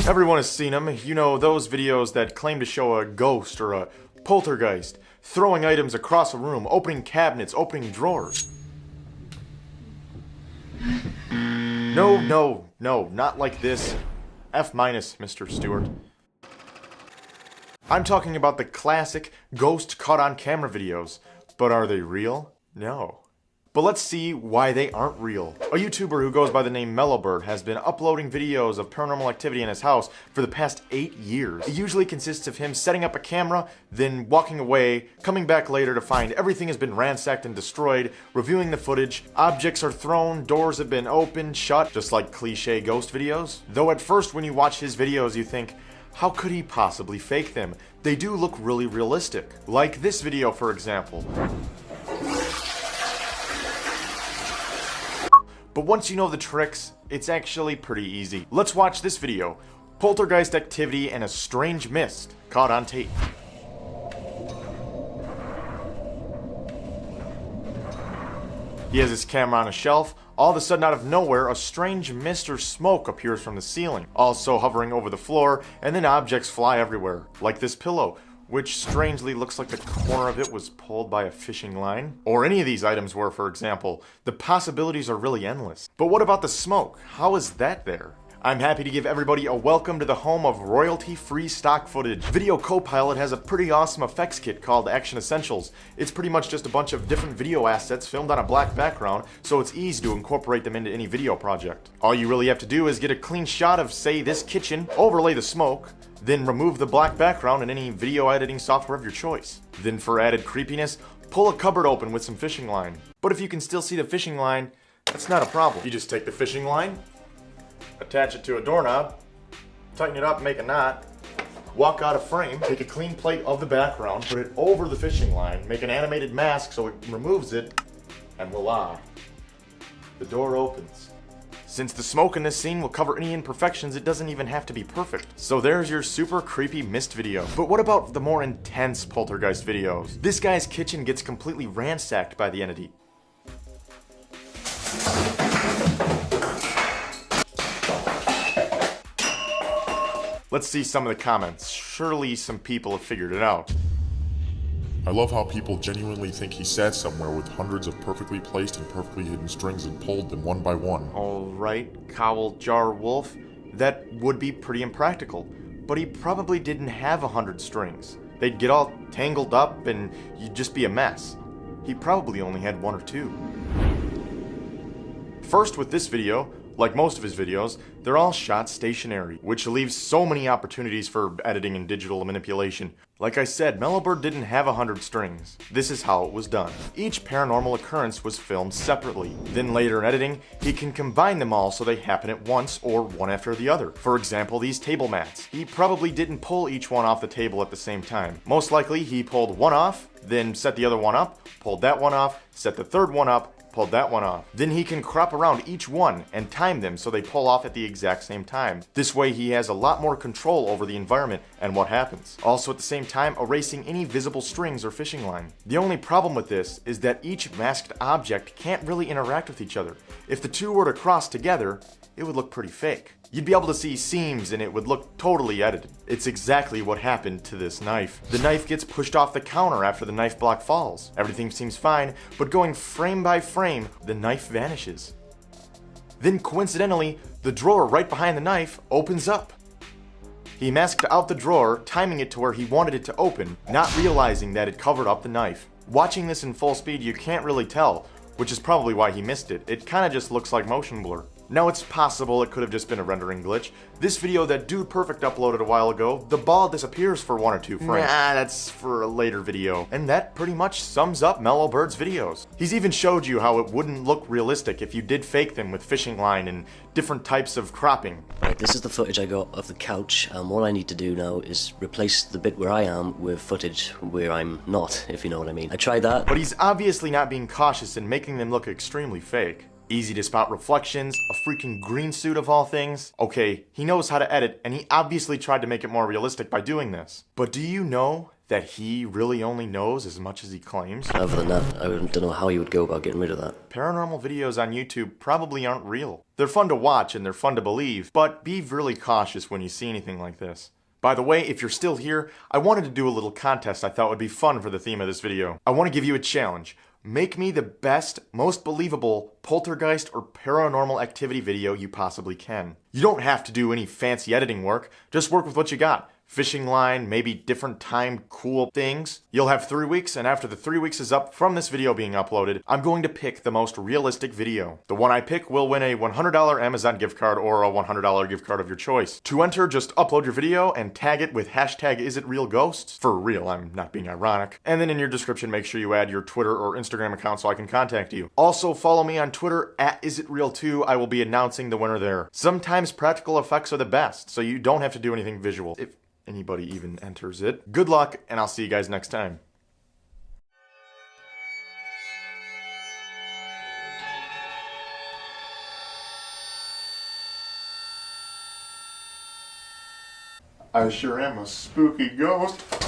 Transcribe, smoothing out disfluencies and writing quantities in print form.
Everyone has seen them, you know, those videos that claim to show a ghost or a poltergeist, throwing items across a room, opening cabinets, opening drawers. No, not like this. F-, Mr. Stewart. I'm talking about the classic ghost caught on camera videos. But are they real? No. But let's see why they aren't real. A YouTuber who goes by the name Melo Berg has been uploading videos of paranormal activity in his house for the past 8 years. It usually consists of him setting up a camera, then walking away, coming back later to find everything has been ransacked and destroyed, reviewing the footage, objects are thrown, doors have been opened, shut, just like cliche ghost videos. Though at first when you watch his videos you think, how could he possibly fake them? They do look really realistic. Like this video, for example. But once you know the tricks, it's actually pretty easy. Let's watch this video. Poltergeist activity and a strange mist caught on tape. He has his camera on a shelf. All of a sudden, out of nowhere, a strange mist or smoke appears from the ceiling, also hovering over the floor, and then objects fly everywhere, like this pillow, which strangely looks like the corner of it was pulled by a fishing line. Or any of these items were, for example. The possibilities are really endless. But what about the smoke? How is that there? I'm happy to give everybody a welcome to the home of royalty-free stock footage. Video Copilot has a pretty awesome effects kit called Action Essentials. It's pretty much just a bunch of different video assets filmed on a black background, so it's easy to incorporate them into any video project. All you really have to do is get a clean shot of, say, this kitchen, overlay the smoke, then remove the black background in any video editing software of your choice. Then for added creepiness, pull a cupboard open with some fishing line. But if you can still see the fishing line, that's not a problem. You just take the fishing line, attach it to a doorknob, tighten it up, make a knot, walk out of frame, take a clean plate of the background, put it over the fishing line, make an animated mask so it removes it, and voila, the door opens. Since the smoke in this scene will cover any imperfections, it doesn't even have to be perfect. So there's your super creepy mist video. But what about the more intense poltergeist videos? This guy's kitchen gets completely ransacked by the entity. Let's see some of the comments. Surely some people have figured it out. I love how people genuinely think he sat somewhere with hundreds of perfectly placed and perfectly hidden strings and pulled them one by one. Alright, Cowl Jar Wolf. That would be pretty impractical. But he probably didn't have 100 strings. They'd get all tangled up and you'd just be a mess. He probably only had 1 or 2. First, with this video, like most of his videos, they're all shot stationary, which leaves so many opportunities for editing and digital manipulation. Like I said, Melo Berg didn't have 100 strings. This is how it was done. Each paranormal occurrence was filmed separately. Then later in editing, he can combine them all so they happen at once or one after the other. For example, these table mats. He probably didn't pull each one off the table at the same time. Most likely, he pulled one off, then set the other one up, pulled that one off, set the third one up, pulled that one off. Then he can crop around each one and time them so they pull off at the exact same time. This way he has a lot more control over the environment and what happens. Also at the same time erasing any visible strings or fishing line. The only problem with this is that each masked object can't really interact with each other. If the two were to cross together, it would look pretty fake. You'd be able to see seams and it would look totally edited. It's exactly what happened to this knife. The knife gets pushed off the counter after the knife block falls. Everything seems fine, but going frame by frame, the knife vanishes. Then coincidentally, the drawer right behind the knife opens up. He masked out the drawer, timing it to where he wanted it to open, not realizing that it covered up the knife. Watching this in full speed, you can't really tell, which is probably why he missed it. It kinda just looks like motion blur. Now it's possible it could have just been a rendering glitch. This video that Dude Perfect uploaded a while ago, the ball disappears for 1 or 2 frames. Nah, that's for a later video. And that pretty much sums up Melo Berg's videos. He's even showed you how it wouldn't look realistic if you did fake them with fishing line and different types of cropping. Right, this is the footage I got of the couch, and all I need to do now is replace the bit where I am with footage where I'm not, if you know what I mean. I tried that. But he's obviously not being cautious and making them look extremely fake. Easy to spot reflections, a freaking green suit of all things. Okay, he knows how to edit, and he obviously tried to make it more realistic by doing this. But do you know that he really only knows as much as he claims? Other than that, I don't know how you would go about getting rid of that. Paranormal videos on YouTube probably aren't real. They're fun to watch and they're fun to believe, but be really cautious when you see anything like this. By the way, if you're still here, I wanted to do a little contest I thought would be fun for the theme of this video. I want to give you a challenge. Make me the best, most believable poltergeist or paranormal activity video you possibly can. You don't have to do any fancy editing work, just work with what you got. Fishing line, maybe different timed cool things. You'll have 3 weeks, and after the 3 weeks is up from this video being uploaded, I'm going to pick the most realistic video. The one I pick will win a $100 Amazon gift card or a $100 gift card of your choice. To enter, just upload your video and tag it with hashtag #IsItRealGhosts. For real, I'm not being ironic. And then in your description, make sure you add your Twitter or Instagram account so I can contact you. Also, follow me on Twitter @IsItReal2. I will be announcing the winner there. Sometimes practical effects are the best, so you don't have to do anything visual. If anybody even enters it. Good luck, and I'll see you guys next time. I sure am a spooky ghost.